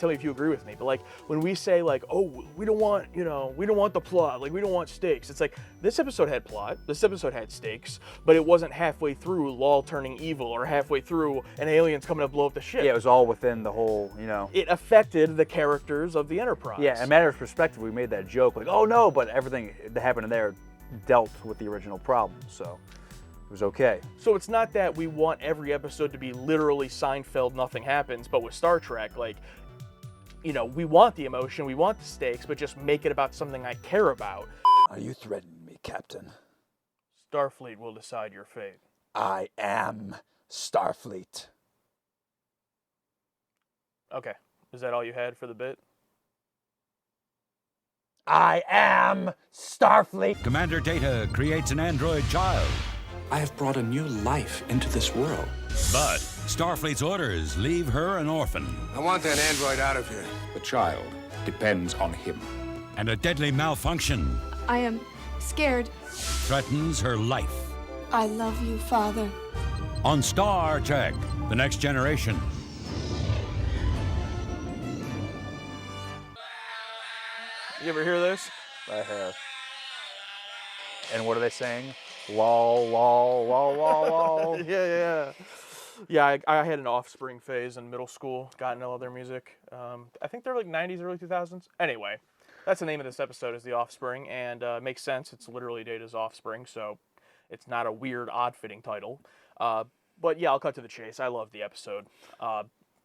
tell me if you agree with me, but like when we say like, oh, we don't want, you know, we don't want the plot, like we don't want stakes. It's like this episode had plot, this episode had stakes, but it wasn't halfway through Law turning evil or halfway through an alien's coming to blow up the ship. Yeah, it was all within the whole, you know. It affected the characters of the Enterprise. Yeah, a matter of perspective, we made that joke like, oh no, but everything that happened in there dealt with the original problem, so it was okay. So it's not that we want every episode to be literally Seinfeld, nothing happens, but with Star Trek, like, you know, we want the emotion, we want the stakes, but just make it about something I care about. Are you threatening me, Captain? Starfleet will decide your fate. I am Starfleet. Okay, is that all you had for the bit? I am Starfleet. Commander Data creates an android child. I have brought a new life into this world. But Starfleet's orders leave her an orphan. I want that android out of here. The child depends on him. And a deadly malfunction I am scared. threatens her life. I love you, Father. On Star Trek, The Next Generation. You ever hear this? I have. And what are they saying? Lol, lol, lol, lol, lol. Yeah. Yeah, I had an Offspring phase in middle school, got into other music. I think they're like 90s, early 2000s. Anyway, that's the name of this episode, is The Offspring, and it makes sense. It's literally Data's offspring, so it's not a weird, odd-fitting title. But yeah, I'll cut to the chase. I love the episode.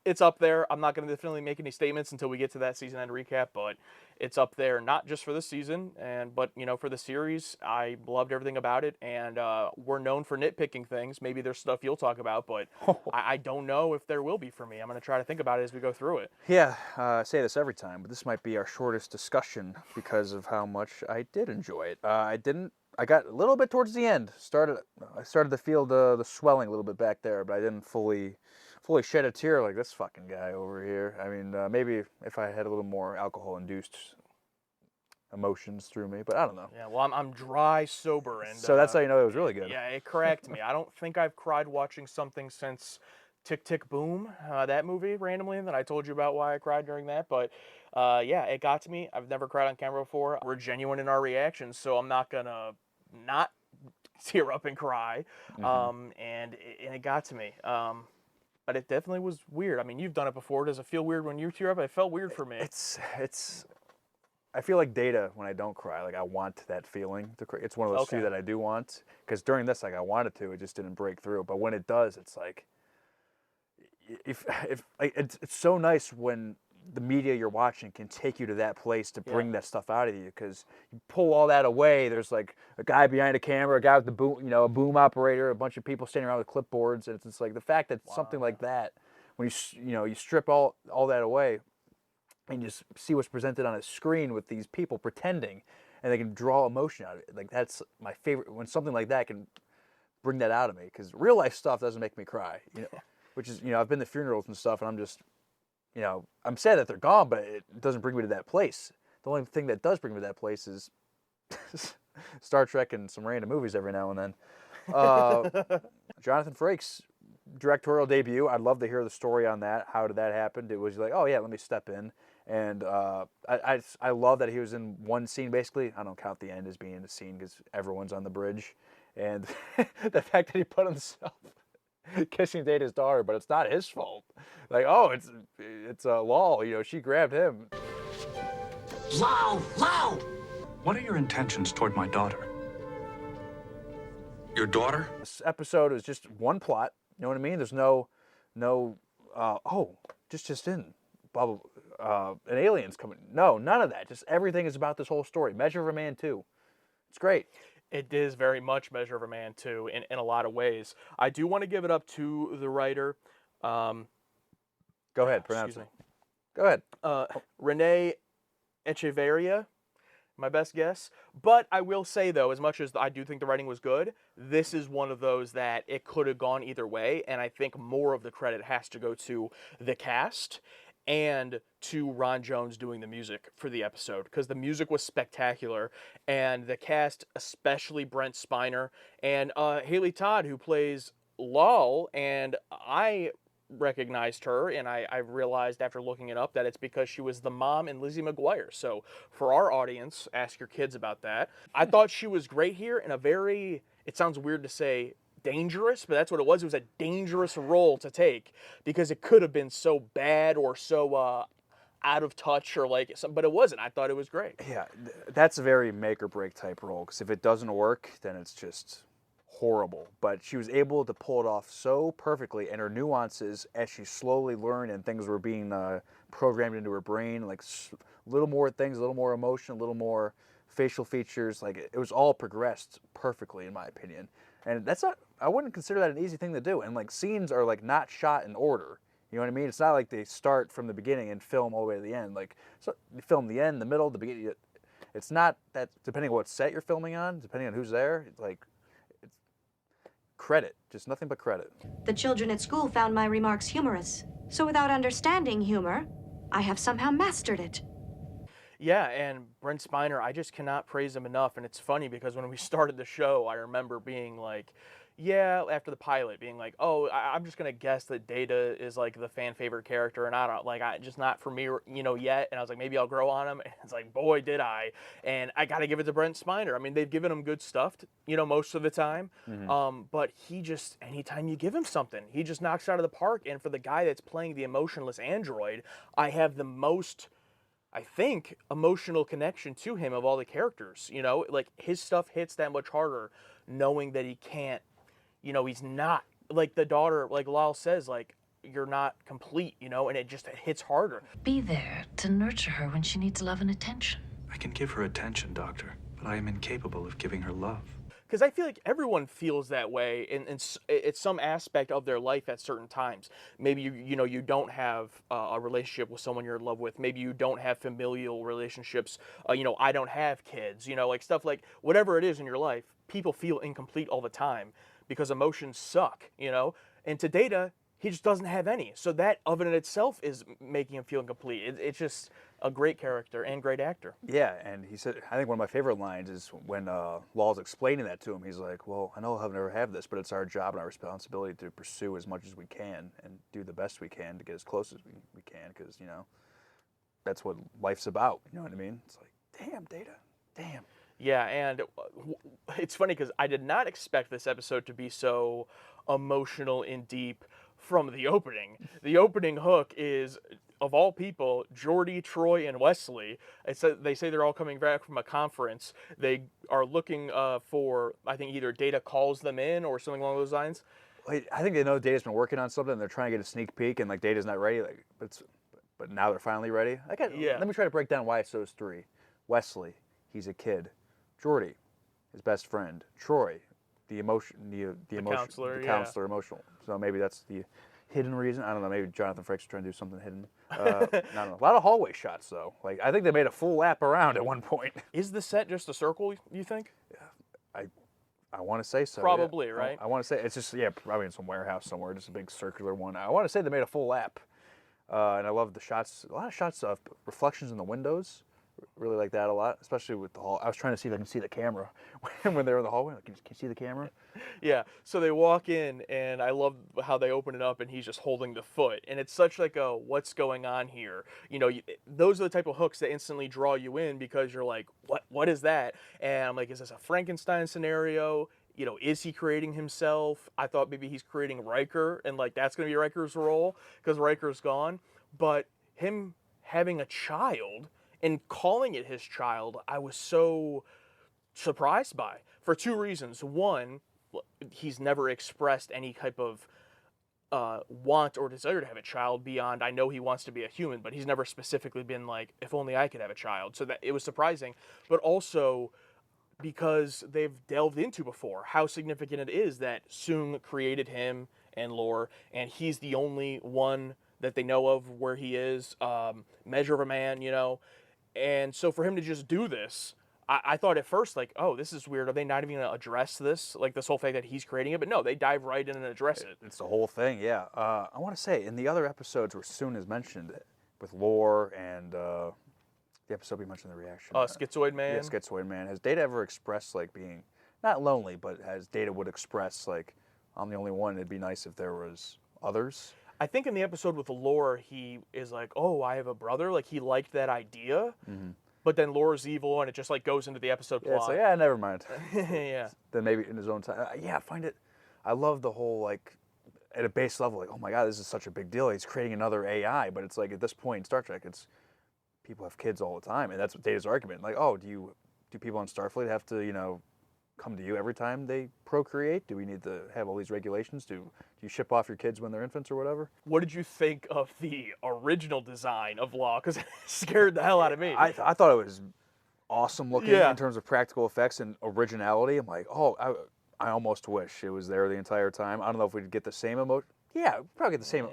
It's up there. I'm not going to definitely make any statements until we get to that season end recap, but it's up there not just for this season, but you know, for the series. I loved everything about it, and we're known for nitpicking things. Maybe there's stuff you'll talk about, but I don't know if there will be for me. I'm going to try to think about it as we go through it. Yeah, I say this every time, but this might be our shortest discussion because of how much I did enjoy it. I got a little bit towards the end. I started to feel the swelling a little bit back there, but I didn't fully shed a tear like this fucking guy over here. I mean, maybe if I had a little more alcohol-induced emotions through me, but I don't know. Yeah, well, I'm dry sober, and so that's how you know it was really good. Yeah, it cracked me. I don't think I've cried watching something since Tick Tick Boom, that movie randomly, and then I told you about why I cried during that. But yeah, it got to me. I've never cried on camera before. We're genuine in our reactions, so I'm not gonna not tear up and cry. And it got to me. But it definitely was weird. I mean, you've done it before. Does it feel weird when you tear up? It felt weird for me. I feel like Data when I don't cry. Like I want that feeling. It's one of those few that I do want. Because during this, like I wanted to, it just didn't break through. But when it does, it's like, it's so nice when the media you're watching can take you to that place to bring that stuff out of you, because you pull all that away. There's like a guy behind a camera, a guy with the boom, you know, a boom operator, a bunch of people standing around with clipboards, and it's like the fact that something like that, when you strip all that away, and you just see what's presented on a screen with these people pretending, and they can draw emotion out of it. Like that's my favorite, when something like that can bring that out of me, because real life stuff doesn't make me cry, you know, which is, you know, I've been to funerals and stuff, and I'm just, you know, I'm sad that they're gone, but it doesn't bring me to that place. The only thing that does bring me to that place is Star Trek and some random movies every now and then. Jonathan Frakes' directorial debut, I'd love to hear the story on that. How did that happen? It was like, oh yeah, let me step in. And I love that he was in one scene, basically. I don't count the end as being a scene because everyone's on the bridge. And the fact that he put himself kissing Data's daughter, but it's not his fault. Like, oh, it's a Lol, you know, she grabbed him. Lol! What are your intentions toward my daughter? Your daughter? This episode is just one plot. You know what I mean? There's no, just in, blah, blah, an alien's coming. No, none of that. Just everything is about this whole story. Measure of a Man 2. It's great. It is very much Measure of a Man 2 in a lot of ways. I do want to give it up to the writer. Go ahead, pronounce it. Go ahead. Renee Echeverria, my best guess. But I will say, though, as much as I do think the writing was good, this is one of those that it could have gone either way, and I think more of the credit has to go to the cast and to Ron Jones doing the music for the episode, because the music was spectacular, and the cast, especially Brent Spiner and Haley Todd, who plays Lol, and I recognized her, and I realized after looking it up that it's because she was the mom in Lizzie McGuire. So for our audience, ask your kids about that. I thought she was great here in a very, it sounds weird to say dangerous, but that's what it was. It was a dangerous role to take because it could have been so bad or so out of touch or like some, but it wasn't. I thought it was great. Yeah, that's a very make or break type role, because if it doesn't work, then it's just horrible. But she was able to pull it off so perfectly, and her nuances as she slowly learned and things were being programmed into her brain, like little more things, a little more emotion, a little more facial features, like it was all progressed perfectly in my opinion. And that's not, I wouldn't consider that an easy thing to do. And like scenes are like not shot in order. You know what I mean? It's not like they start from the beginning and film all the way to the end. Like, so you film the end, the middle, the beginning. It's not that, depending on what set you're filming on, depending on who's there, it's like, it's credit, just nothing but credit. The children at school found my remarks humorous. So without understanding humor, I have somehow mastered it. Yeah, and Brent Spiner, I just cannot praise him enough. And it's funny because when we started the show, I remember being like, yeah, after the pilot, being like, oh, I'm just going to guess that Data is like the fan favorite character. And I don't, like, just not for me, you know, yet. And I was like, maybe I'll grow on him. And it's like, boy, did I. And I got to give it to Brent Spiner. I mean, they've given him good stuff, you know, most of the time. But he just, anytime you give him something, he just knocks it out of the park. And for the guy that's playing the emotionless android, I have the most, I think, emotional connection to him of all the characters. You know, like his stuff hits that much harder knowing that he can't, you know, he's not, like the daughter, like Lyle says, like, you're not complete, you know, and it just hits harder. Be there to nurture her when she needs love and attention. I can give her attention, Doctor, but I am incapable of giving her love. Because I feel like everyone feels that way in it's some aspect of their life at certain times. Maybe you know you don't have a relationship with someone you're in love with. Maybe you don't have familial relationships. You know, I don't have kids. You know, like stuff like whatever it is in your life, people feel incomplete all the time because emotions suck. You know, and to Data, he just doesn't have any. So that of it in itself is making him feel incomplete. It's just a great character and great actor. Yeah, and he said, I think one of my favorite lines is when Law's explaining that to him. He's like, well, I know I'll never have this, but it's our job and our responsibility to pursue as much as we can and do the best we can to get as close as we can, because, you know, that's what life's about. You know what I mean? It's like, damn, Data, damn. Yeah, and it's funny because I did not expect this episode to be so emotional and deep from the opening. The opening hook is, of all people, Geordi, Troy, and Wesley. They say they're all coming back from a conference. They are looking for, I think, either Data calls them in or something along those lines. I think they know Data's been working on something and they're trying to get a sneak peek, and like Data's not ready. Like, but now they're finally ready. Yeah. Let me try to break down why it's those three. Wesley, he's a kid. Geordi, his best friend. Troy, the counselor, counselor, emotional. So maybe that's the hidden reason. I don't know. Maybe Jonathan Frakes trying to do something hidden. I don't know. A lot of hallway shots though. Like I think they made a full lap around at one point. Is the set just a circle, you think? I want to say so. Probably, yeah. right? I want to say it's just probably in some warehouse somewhere, just a big circular one. I want to say they made a full lap, and I love the shots. A lot of shots of reflections in the windows. Really like that a lot, especially with the hall. I was trying to see if I can see the camera when they're in the hallway. Like, can you see the camera? Yeah. So they walk in, and I love how they open it up, and he's just holding the foot, and it's such like a what's going on here. You know, those are the type of hooks that instantly draw you in because you're like, what is that? And I'm like, is this a Frankenstein scenario? You know, is he creating himself? I thought maybe he's creating Riker, and like that's gonna be Riker's role because Riker's gone. But him having a child and calling it his child, I was so surprised by, for two reasons. One, he's never expressed any type of want or desire to have a child beyond, I know he wants to be a human, but he's never specifically been like, if only I could have a child. So that it was surprising, but also because they've delved into before how significant it is that Soong created him and Lore, and he's the only one that they know of where he is, measure of a man, you know. And so for him to just do this, I thought at first, like, oh, this is weird. Are they not even going to address this? Like, this whole fact that he's creating it? But no, they dive right in and address it. It's the whole thing, yeah. I want to say, in the other episodes where Soon is mentioned, with Lore and the episode we mentioned, the reaction. Schizoid Man? Yeah, Schizoid Man. Has Data ever expressed, like, being, not lonely, but has Data would express, like, I'm the only one, it'd be nice if there was others? I think in the episode with Lore, he is like, "Oh, I have a brother." Like he liked that idea, but then Lore's evil, and it just like goes into the episode Yeah, it's plot. like, yeah, never mind. Yeah. Then maybe in his own time. Yeah, I find it. I love the whole like, at a base level, like, oh my god, this is such a big deal. He's creating another AI, but it's like at this point in Star Trek, it's people have kids all the time, and that's what Data's argument. Like, oh, do people on Starfleet have to, come to you every time they procreate? Do we need to have all these regulations? Do you ship off your kids when they're infants or whatever? What did you think of the original design of Law? Because it scared the hell out of me. I thought it was awesome looking Yeah. in terms of practical effects and originality. I'm like, oh, I almost wish it was there the entire time. I don't know if we'd get the same emotion. Yeah, we'd probably get the same.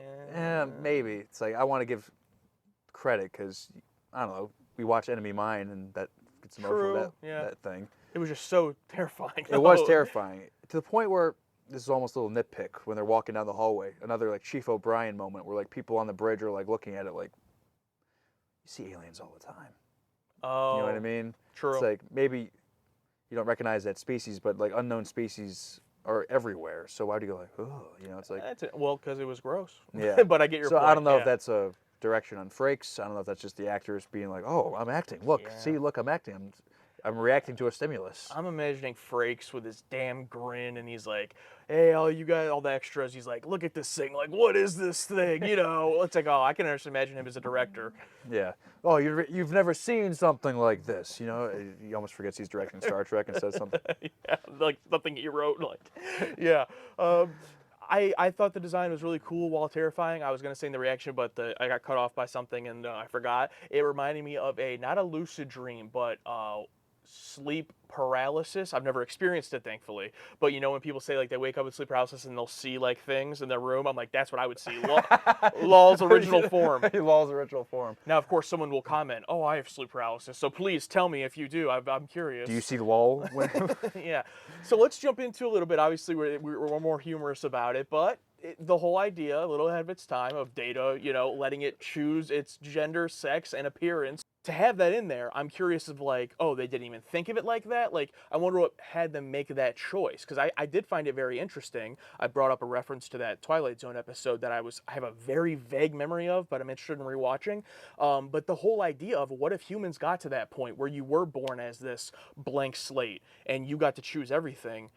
Maybe. It's like, I want to give credit because, I don't know, we watch Enemy Mine and that gets emotional, True, yeah. that thing. It was just so terrifying. It was terrifying to the point where this is almost a little nitpick when they're walking down the hallway. Another like Chief O'Brien moment where like people on the bridge are like looking at it like, you see aliens all the time. Oh, You know what I mean? True. It's like maybe you don't recognize that species, but like unknown species are everywhere. So why do you go like, oh, it's like, That's it. Well, because it was gross. yeah. But I get your so point. I don't know yeah. if that's a direction on Frakes. I don't know if that's just the actors being like, oh, I'm acting. Look, see, look, I'm acting. I'm reacting to a stimulus. I'm imagining Frakes with his damn grin, and he's like, "Hey, all you guys, all the extras." He's like, "Look at this thing. Like, what is this thing?" It's like, oh, I can just imagine him as a director. Yeah. Oh, you've never seen something like this. He almost forgets he's directing Star Trek and says something. Yeah, like something he wrote. Like, yeah. I thought the design was really cool while terrifying. I was gonna say in the reaction, but I got cut off by something and I forgot. It reminded me of not a lucid dream, but sleep paralysis. I've never experienced it, thankfully. But when people say like they wake up with sleep paralysis and they'll see like things in their room, I'm like, that's what I would see. Lol's original form. Lol's original form. Now, of course, someone will comment, "Oh, I have sleep paralysis." So please tell me if you do. I'm curious. Do you see Lol? Yeah. So let's jump into a little bit. Obviously, we're more humorous about it, but the whole idea, a little ahead of its time, of Data, letting it choose its gender, sex, and appearance. To have that in there, I'm curious of like, oh, they didn't even think of it like that. Like, I wonder what had them make that choice, because I did find it very interesting. I brought up a reference to that Twilight Zone episode that I have a very vague memory of, but I'm interested in rewatching. But the whole idea of what if humans got to that point where you were born as this blank slate and you got to choose everything.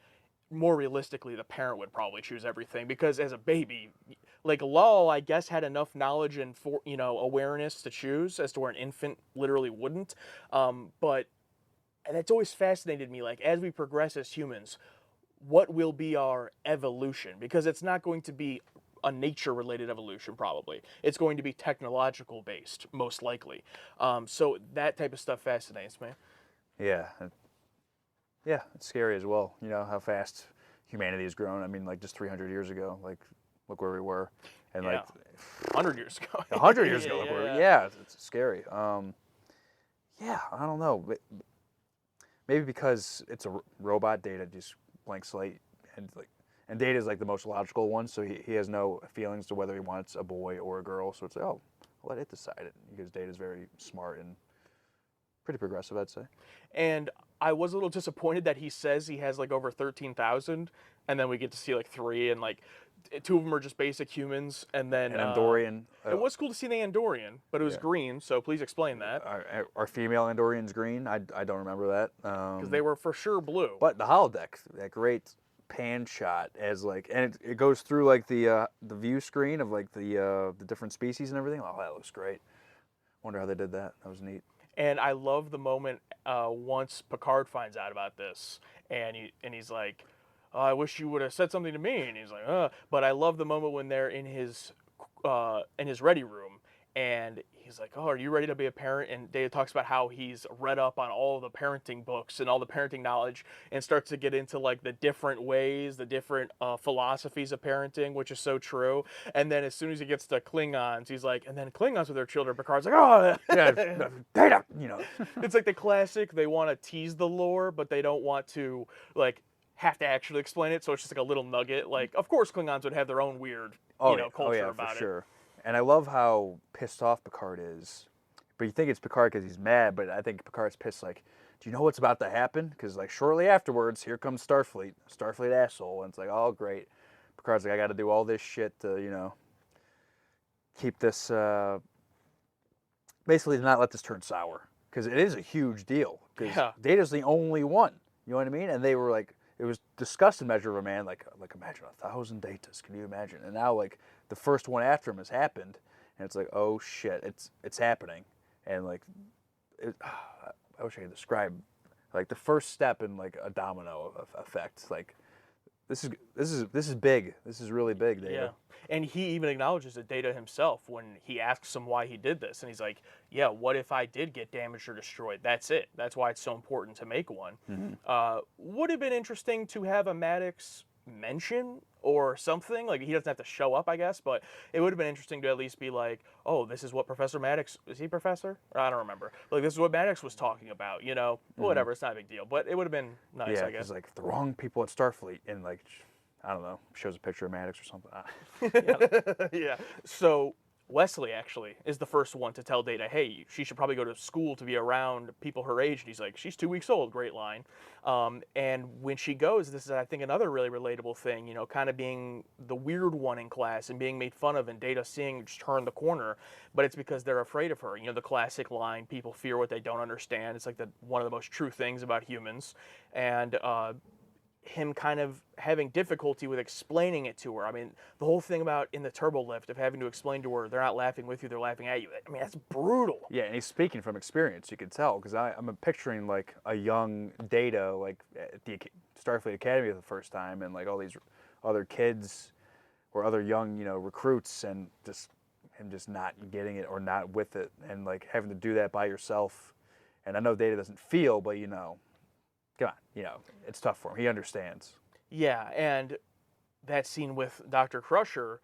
More realistically, the parent would probably choose everything, because as a baby, like Lal, I guess, had enough knowledge and awareness to choose, as to where an infant literally wouldn't. But that's always fascinated me. Like, as we progress as humans, what will be our evolution? Because it's not going to be a nature-related evolution, probably. It's going to be technological-based, most likely. So that type of stuff fascinates me. Yeah. Yeah, it's scary as well. How fast humanity has grown. I mean, like just 300 years ago, like look where we were, and Yeah. like 100 years ago. 100 years ago, look where Yeah. yeah, it's scary. Yeah, I don't know. Maybe because it's a robot, Data just blank slate, and Data is like the most logical one, so he has no feelings to whether he wants a boy or a girl. So it's like, oh, let it decide it, because Data is very smart and pretty progressive, I'd say. And I was a little disappointed that he says he has like over 13,000, and then we get to see like 3, and like 2 of them are just basic humans, and then An Andorian. It was cool to see the Andorian, but it was Yeah. green. So please explain that, Our female Andorian's green. I don't remember that. because they were for sure blue. But the holodeck, that great pan shot as like, and it goes through like the view screen of like the different species and everything. Oh, that looks great. Wonder how they did that. That was neat. And I love the moment once Picard finds out about this, and he's like, oh, "I wish you would have said something to me." And he's like, But I love the moment when they're in his ready room, and he's like, "Oh, are you ready to be a parent?" And Data talks about how he's read up on all the parenting books and all the parenting knowledge, and starts to get into like the different ways, the different philosophies of parenting, which is so true. And then as soon as he gets to Klingons, he's like, "And then Klingons with their children." Picard's like, "Oh, Yeah, Data. It's like the classic. They want to tease the lore, but they don't want to like have to actually explain it. So it's just like a little nugget. Like, of course, Klingons would have their own weird, culture about for it. sure. And I love how pissed off Picard is. But you think it's Picard because he's mad, but I think Picard's pissed like, do you know what's about to happen? Because like shortly afterwards, here comes Starfleet asshole, and it's like, oh great. Picard's like, I got to do all this shit to keep this, basically to not let this turn sour, because it is a huge deal. Because Yeah. Data's the only one. You know what I mean? And they were like, it was discussed in Measure of a Man, like imagine 1,000 Datas. Can you imagine? And now like the first one after him has happened, and it's like, oh shit, it's happening, and like, I wish I could describe like the first step in like a domino effect. Like this is big. This is really big, Data. Yeah. And he even acknowledges it, Data himself, when he asks him why he did this. And he's like, yeah, what if I did get damaged or destroyed? That's it. That's why it's so important to make one. Would have been interesting to have a Maddox mention or something. Like, he doesn't have to show up, I guess, but it would have been interesting to at least be like, oh, this is what Professor Maddox, is he Professor? Or I don't remember. Like, this is what Maddox was talking about, you know? Whatever, it's not a big deal. But it would have been nice, Yeah, I guess. because like the wrong people at Starfleet, and like, I don't know, shows a picture of Maddox or something. Yeah. So Wesley actually is the first one to tell Data, hey, she should probably go to school to be around people her age. And he's like, she's 2 weeks old. Great line. And when she goes, this is, I think, another really relatable thing, you know, kind of being the weird one in class and being made fun of, and Data seeing just turn the corner. But it's because they're afraid of her. You know, the classic line, people fear what they don't understand. It's like one of the most true things about humans. And him kind of having difficulty with explaining it to her. I mean, the whole thing about in the turbo lift of having to explain to her they're not laughing with you, they're laughing at you. I mean, that's brutal. Yeah, and he's speaking from experience. You can tell, because I'm picturing like a young Data, like at the Starfleet Academy for the first time, and like all these other kids or other young, you know, recruits, and just him just not getting it or not with it, and like having to do that by yourself. And I know Data doesn't feel, but you know, come on, you know, it's tough for him. He understands. Yeah, and that scene with Dr. Crusher,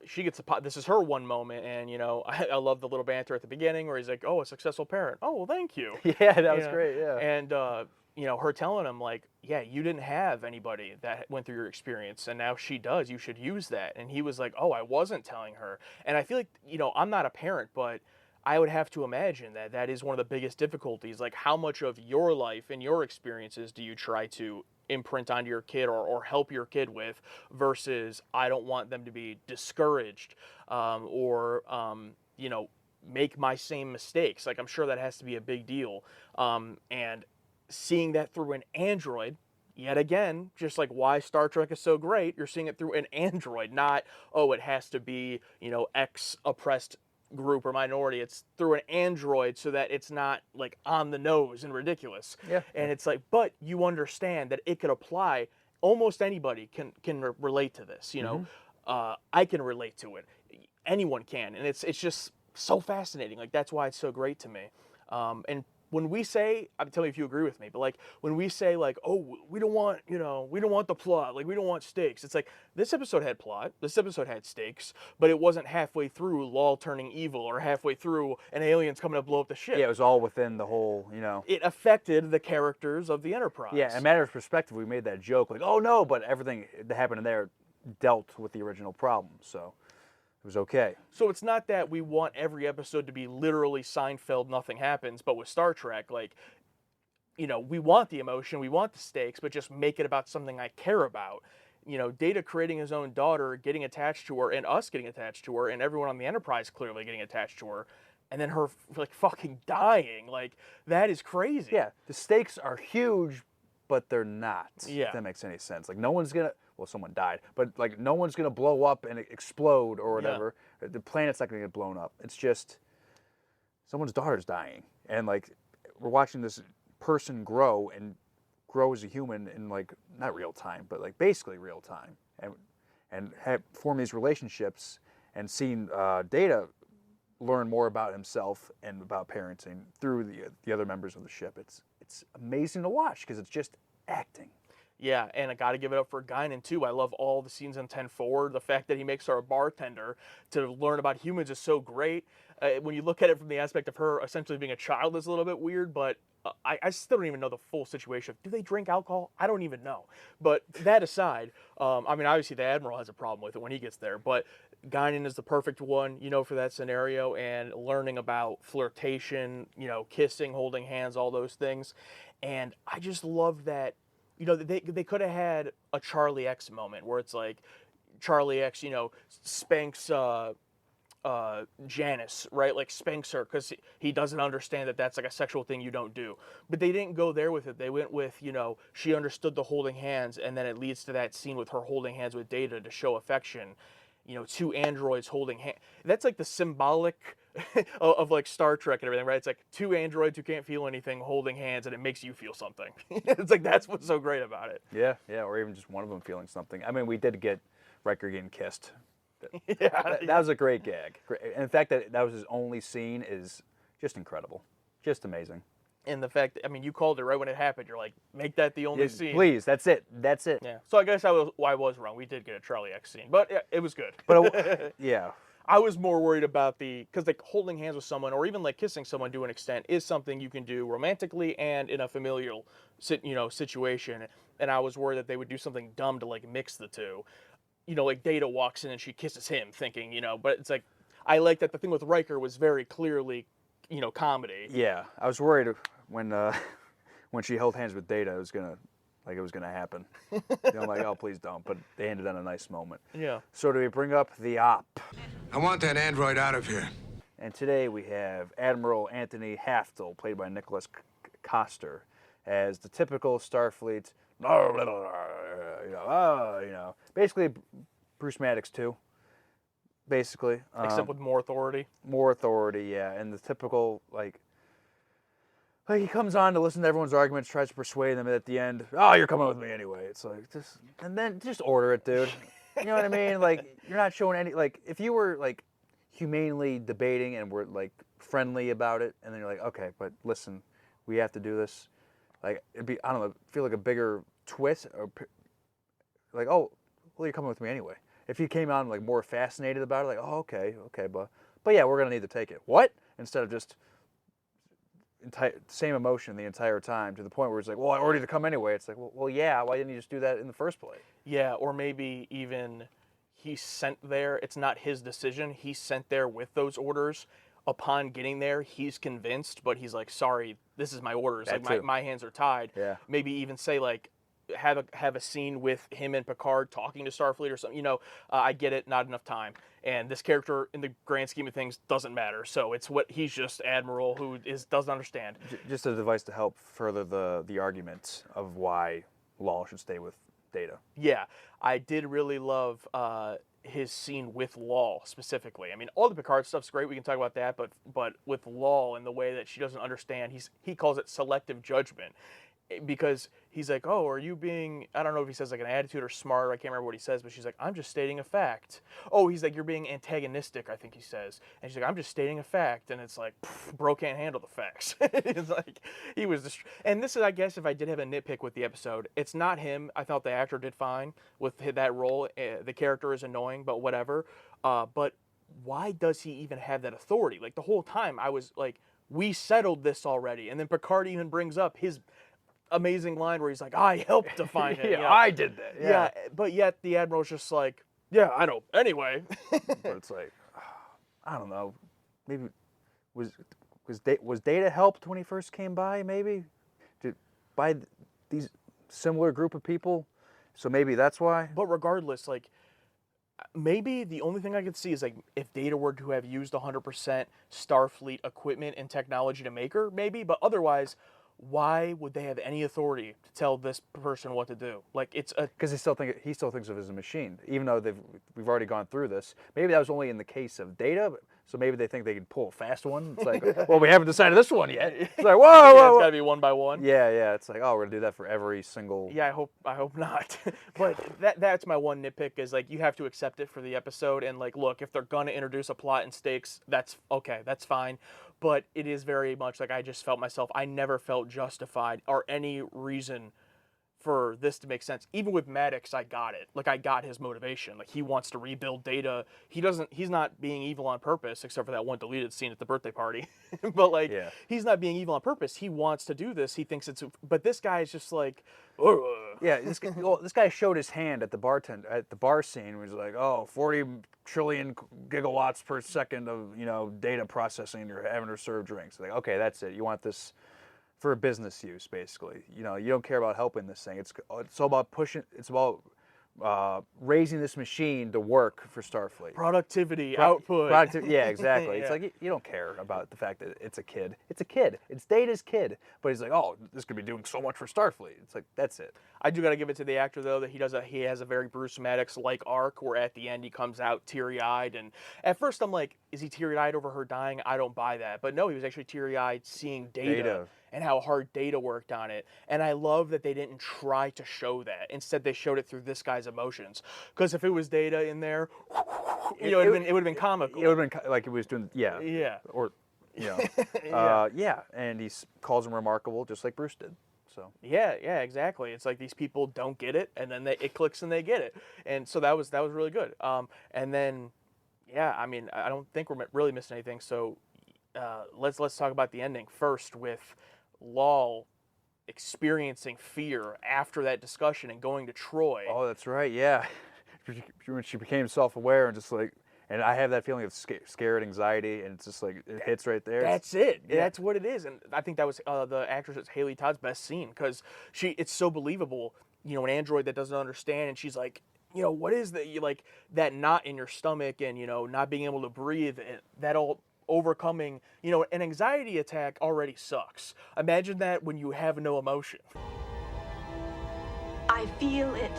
she gets this is her one moment, and you know, I love the little banter at the beginning where he's like, "Oh, a successful parent. Oh, well, thank you." Yeah, that was You know, great. Yeah. and you know, her telling him like, "Yeah, you didn't have anybody that went through your experience, and now she does. You should use that." And he was like, "Oh, I wasn't telling her." And I feel like, you know, I'm not a parent, but I would have to imagine that that is one of the biggest difficulties. Like, how much of your life and your experiences do you try to imprint onto your kid, or help your kid with, versus I don't want them to be discouraged, or you know, make my same mistakes. Like, I'm sure that has to be a big deal. And seeing that through an android, yet again, just like why Star Trek is so great, you're seeing it through an android, not, oh, it has to be, you know, X oppressed group or minority. It's through an android, so that it's not like on the nose and ridiculous. Yeah. And it's like, but you understand that it could apply. Almost anybody can relate to this. You know, I can relate to it. Anyone can, and it's just so fascinating. Like, that's why it's so great to me. And when we say, tell me if you agree with me, but like when we say like, oh, we don't want, you know, we don't want the plot, like we don't want stakes. It's like, this episode had plot, this episode had stakes, but it wasn't halfway through Law turning evil or halfway through an alien's coming to blow up the ship. Yeah, it was all within the whole, you know. It affected the characters of the Enterprise. Yeah, in a matter of perspective, we made that joke like, oh no, but everything that happened in there dealt with the original problem, so it was okay. So it's not that we want every episode to be literally Seinfeld, nothing happens, but with Star Trek, like, you know, we want the emotion, we want the stakes, but just make it about something I care about. You know, Data creating his own daughter, getting attached to her, and us getting attached to her, and everyone on the Enterprise clearly getting attached to her, and then her, like, fucking dying. Like, that is crazy. Yeah, the stakes are huge, but they're not. Yeah. If that makes any sense. Like, no one's gonna, well, someone died, but like, no one's gonna blow up and explode or whatever. Yeah. The planet's not gonna get blown up. It's just someone's daughter's dying, and like, we're watching this person grow as a human in like, not real time, but like basically real time, and form these relationships, and seeing Data learn more about himself and about parenting through the other members of the ship. It's amazing to watch, because it's just acting. Yeah, and I got to give it up for Guinan, too. I love all the scenes in 10 Forward. The fact that he makes her a bartender to learn about humans is so great. When you look at it from the aspect of her essentially being a child, is a little bit weird, but I still don't even know the full situation. Do they drink alcohol? I don't even know. But that aside, I mean, obviously the Admiral has a problem with it when he gets there, but Guinan is the perfect one, you know, for that scenario, and learning about flirtation, you know, kissing, holding hands, all those things. And I just love that. You know, they could have had a Charlie X moment where it's like Charlie X, you know, spanks Janice, right? Like spanks her because he doesn't understand that that's like a sexual thing you don't do. But they didn't go there with it. They went with, she understood the holding hands, and then it leads to that scene with her holding hands with Data to show affection. Two androids holding hands. That's like the symbolic of like Star Trek and everything, right? It's like two androids who can't feel anything holding hands, and it makes you feel something. It's like that's what's so great about it. Yeah, or even just one of them feeling something. I mean, we did get Riker getting kissed. That was a great gag. And the fact that that was his only scene is just incredible, just amazing. And the fact, you called it right when it happened. You're like, make that the only scene. Please, that's it. Yeah. So I guess I was wrong. We did get a Charlie X scene, but it was good. But yeah. I was more worried about because like holding hands with someone or even like kissing someone to an extent is something you can do romantically and in a familial situation. And I was worried that they would do something dumb to like mix the two. Like Data walks in and she kisses him thinking, but it's like, I like that the thing with Riker was very clearly, comedy. Yeah, I was worried when she held hands with Data, it was gonna happen. I'm like, oh, please don't. But they ended on a nice moment. Yeah. So do we bring up the op? I want that android out of here. And today we have Admiral Anthony Haftel, played by Nicholas Coster, as the typical Starfleet, basically Bruce Maddox too. Basically, Except with more authority. More authority, yeah, and the typical like he comes on to listen to everyone's arguments, tries to persuade them, and at the end, oh, you're coming with me anyway. It's like just order it, dude. You know what I mean? Like you're not showing any if you were like humanely debating and we're like friendly about it, and then you're like, okay, but listen, we have to do this. Like it'd be, I don't know, feel like a bigger twist, or like, oh, well, you're coming with me anyway. If you came on like more fascinated about it, like, oh, okay, but yeah, we're gonna need to take it. What? Instead of just same emotion the entire time to the point where it's like, well, I ordered you to come anyway. It's like, well, yeah, why didn't you just do that in the first place? Yeah, or maybe even he's sent there. It's not his decision. He's sent there with those orders. Upon getting there, he's convinced, but he's like, sorry, this is my orders. That like too. my hands are tied. Yeah. Maybe even say like, have a scene with him and Picard talking to Starfleet or something. I get it, not enough time. And this character, in the grand scheme of things, doesn't matter. So it's he's just Admiral who doesn't understand. Just a device to help further the argument of why Law should stay with Data. Yeah, I did really love his scene with Law specifically. All the Picard stuff's great. We can talk about that, but with Law and the way that she doesn't understand, he calls it selective judgment. Because he's like, oh, are you being, I don't know if he says like an attitude or smart, I can't remember what he says, but she's like, I'm just stating a fact. Oh, he's like, you're being antagonistic, I think he says. And she's like, I'm just stating a fact. And it's like, bro can't handle the facts. It's like, he was just, and this is, I guess, if I did have a nitpick with the episode, it's not him. I thought the actor did fine with that role. The character is annoying, but whatever. But why does he even have that authority? Like the whole time I was like, we settled this already. And then Picard even brings up his amazing line where he's like, I helped to find it. Yeah, I did that. Yeah, but yet the Admiral's just like, yeah, I know. Anyway. But it's like, I don't know. Maybe was Data helped when he first came by? Maybe by these similar group of people. So maybe that's why. But regardless, like maybe the only thing I could see is like if Data were to have used 100% Starfleet equipment and technology to make her, maybe. But otherwise, why would they have any authority to tell this person what to do? Like it's because he still thinks of it as a machine, even though we've already gone through this. Maybe that was only in the case of Data, so maybe they think they can pull a fast one. It's like, well, we haven't decided this one yet. It's like, whoa, yeah, it's got to be one by one. Yeah. It's like, oh, we're gonna do that for every single. Yeah, I hope not. But that's my one nitpick is like you have to accept it for the episode and like look, if they're gonna introduce a plot and stakes, that's okay, that's fine. But it is very much like I just felt myself. I never felt justified or any reason for this to make sense. Even with Maddox, I got it. Like I got his motivation. Like he wants to rebuild Data. He's not being evil on purpose, except for that one deleted scene at the birthday party. But like he's not being evil on purpose. He wants to do this. He thinks it's. But this guy is just like. Yeah, this guy showed his hand at the bar scene. Where he's like, oh, 40 trillion gigawatts per second of data processing. You're having her serve drinks. Like, okay, that's it. You want this for business use, basically. You don't care about helping this thing. It's all about pushing. It's about raising this machine to work for Starfleet. Productivity, output. Yeah, exactly. It's Yeah. like you don't care about the fact that it's a kid. It's a kid. It's Data's kid. But he's like, oh, this could be doing so much for Starfleet. It's like, that's it. I do gotta give it to the actor though that he has a very Bruce Maddox like arc where at the end he comes out teary eyed, and at first I'm like, is he teary eyed over her dying? I don't buy that, but no, he was actually teary eyed seeing Data and how hard Data worked on it, and I love that they didn't try to show that. Instead, they showed it through this guy's emotions. Because if it was Data in there, it would have been comical. It would have been like it was doing, Yeah. or and he calls him remarkable, just like Bruce did. So yeah, exactly. It's like these people don't get it, and then it clicks and they get it, and so that was really good. And then, I mean, I don't think we're really missing anything. So let's talk about the ending first with Lal experiencing fear after that discussion and going to Troy. Oh, that's right. Yeah, when she became self-aware and just like. And I have that feeling of scared anxiety, and it's just like, it hits right there. That's it. Yeah. That's what it is. And I think that was the actress Haley Todd's best scene, because it's so believable, an android that doesn't understand, and she's like, what is that? Like, that knot in your stomach and, not being able to breathe, and that all overcoming, an anxiety attack already sucks. Imagine that when you have no emotion. I feel it.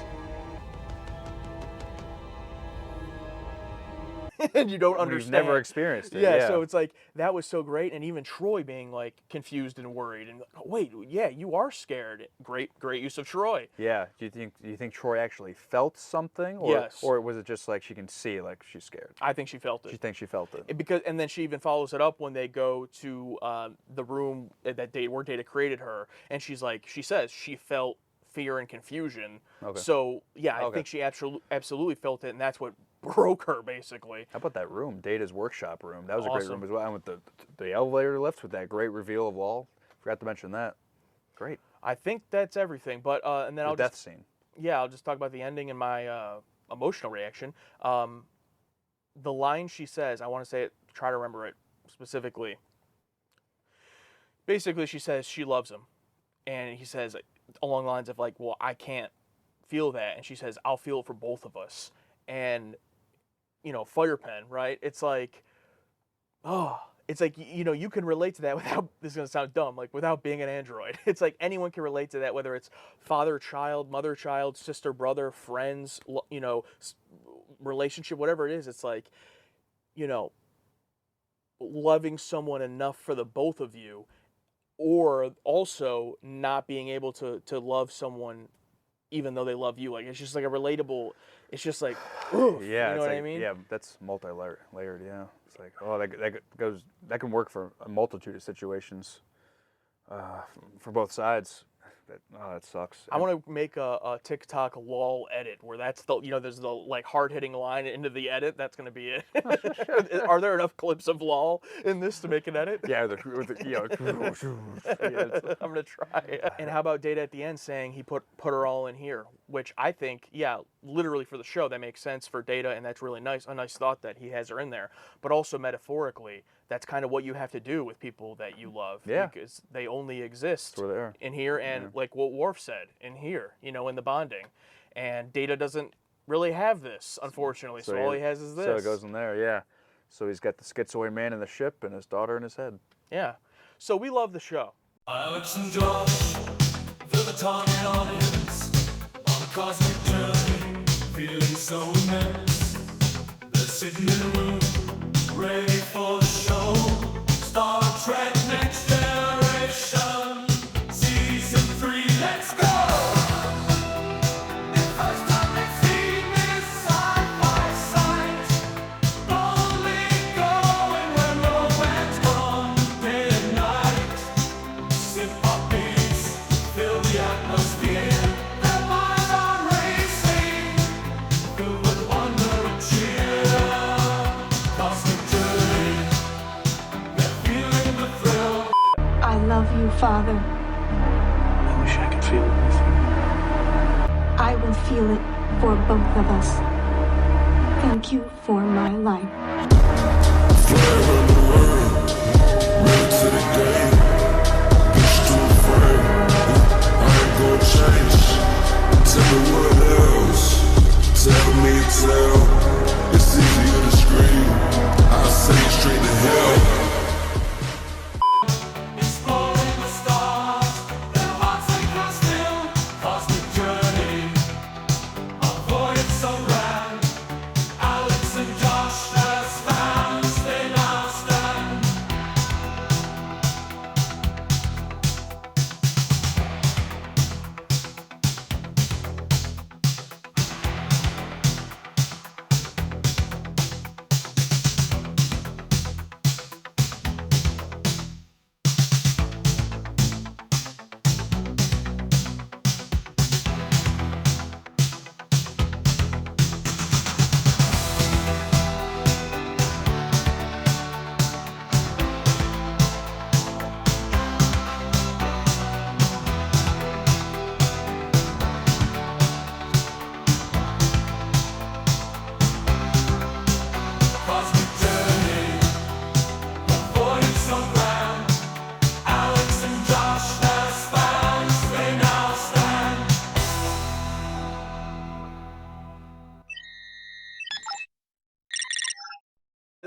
And you don't understand. You've never experienced it. Yeah, so it's like, that was so great. And even Troy being like confused and worried and oh, wait, yeah, you are scared. Great use of Troy. Yeah. Do you think Troy actually felt something? Or, yes. Or was it just like she can see like she's scared? I think she felt it. She thinks she felt it. And then she even follows it up when they go to the room where Data created her, and she says she felt fear and confusion. Okay. So yeah, I think she absolutely felt it, and that's what broke her basically. How about that room, Data's workshop room? That was awesome. A great room as well. And with the elevator lifts with that great reveal of Lal. Forgot to mention that. Great. I think that's everything. But and then the death scene. Yeah, I'll just talk about the ending and my emotional reaction. The line she says, I want to say it, try to remember it specifically. Basically, she says she loves him, and he says along the lines of like, well, I can't feel that, and she says, I'll feel it for both of us. And fire pen, right? It's like, you can relate to that without, this is going to sound dumb, like without being an android. It's like anyone can relate to that, whether it's father, child, mother, child, sister, brother, friends, relationship, whatever it is. It's like, loving someone enough for the both of you, or also not being able to love someone even though they love you. Like, it's just like a relatable, it's just like, oof, yeah, you know what I mean? Yeah, that's multi-layered, yeah. It's like, oh, that can work for a multitude of situations for both sides. That sucks. I want to make a TikTok Lal edit where that's the, there's the like hard-hitting line into the edit. That's going to be it. Are there enough clips of Lal in this to make an edit? Yeah, I'm going to try. And how about Data at the end saying he put her all in here, which I think, literally for the show, that makes sense for Data, and that's really nice. A nice thought that he has her in there. But also metaphorically, that's kind of what you have to do with people that you love. Yeah. Because they only exist in here, and like what Worf said, in here, in the bonding. And Data doesn't really have this, unfortunately. So all he has is this. So it goes in there, yeah. So he's got the schizoid man in the ship and his daughter in his head. Yeah. So we love the show. Alex and Josh, feel the target audience on a cosmic journey, feeling so immense. They're sitting in a room, ready for the show. Star Trek Next Generation, Season 3, let's go! The first time they've seen this sci-fi sight, only going when romance gone day and night. Synth-pop beats fill the atmosphere. Their minds are racing, filled with wonder and cheer. Cosmic journey, they're feeling the thrill. I love you, Father. I wish I could feel it with you. I will feel it for both of us. Thank you for my life. I ain't gonna change. Tell me what else.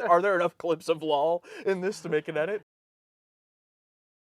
Are there enough clips of Lol in this to make an edit?